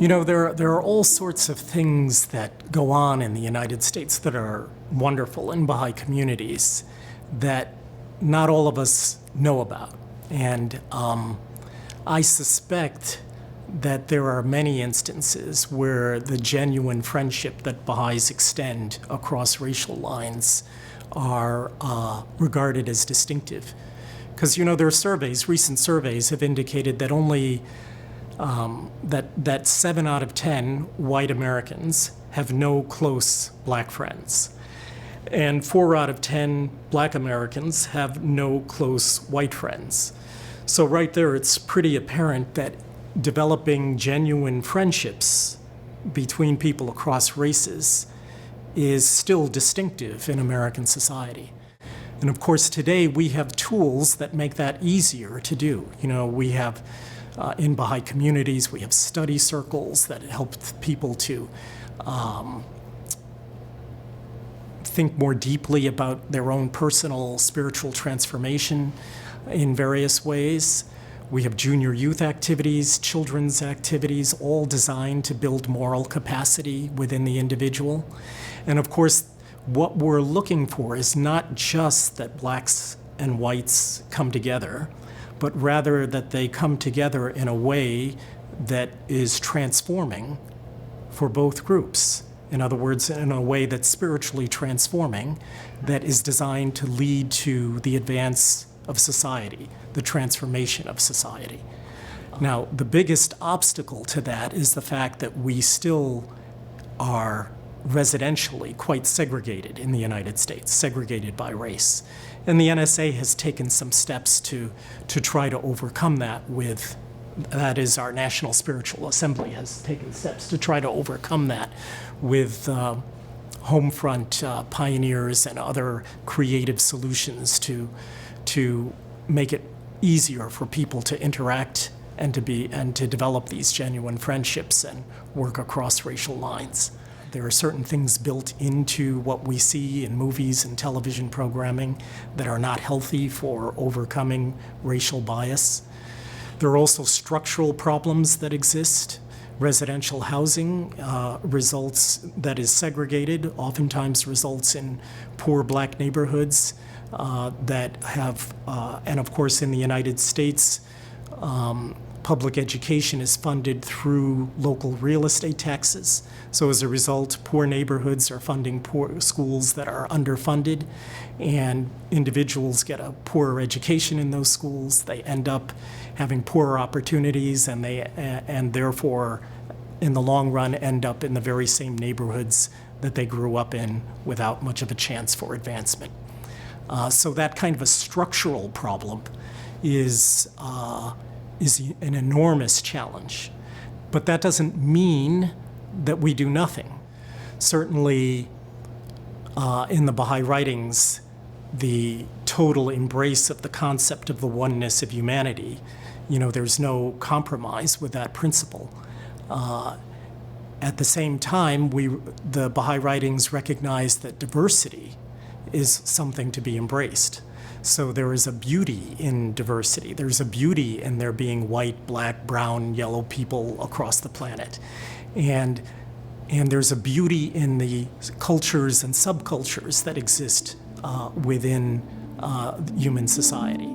There are all sorts of things that go on in the United States that are wonderful in Baha'i communities that not all of us know about. And I suspect that there are many instances where the genuine friendship that Baha'is extend across racial lines are regarded as distinctive. Because, there are surveys, recent surveys have indicated that only that 7 out of 10 white Americans have no close black friends. And 4 out of 10 black Americans have no close white friends. So right there, it's pretty apparent that developing genuine friendships between people across races is still distinctive in American society. And of course, today we have tools that make that easier to do. We have in Baha'i communities, we have study circles that help people to think more deeply about their own personal spiritual transformation in various ways. We have junior youth activities, children's activities, all designed to build moral capacity within the individual. And of course, what we're looking for is not just that blacks and whites come together, but rather that they come together in a way that is transforming for both groups. In other words, in a way that's spiritually transforming, that is designed to lead to the advance of society, the transformation of society. Now, the biggest obstacle to that is the fact that we still are residentially quite segregated in the United States, segregated by race. And the NSA has taken some steps to try to overcome that that is, our National Spiritual Assembly has taken steps to try to overcome that with Homefront pioneers and other creative solutions to make it easier for people to interact and to develop these genuine friendships and work across racial lines. There are certain things built into what we see in movies and television programming that are not healthy for overcoming racial bias. There are also structural problems that exist. Residential housing that is segregated oftentimes results in poor black neighborhoods that have, and of course in the United States, public education is funded through local real estate taxes. So as a result, poor neighborhoods are funding poor schools that are underfunded, and individuals get a poorer education in those schools. They end up having poorer opportunities, and therefore, in the long run, end up in the very same neighborhoods that they grew up in without much of a chance for advancement. So that kind of a structural problem is an enormous challenge. But that doesn't mean that we do nothing. Certainly, in the Baha'i writings, the total embrace of the concept of the oneness of humanity, there's no compromise with that principle. At the same time, the Baha'i writings recognize that diversity is something to be embraced. So there is a beauty in diversity. There's a beauty in there being white, black, brown, yellow people across the planet. And there's a beauty in the cultures and subcultures that exist within human society.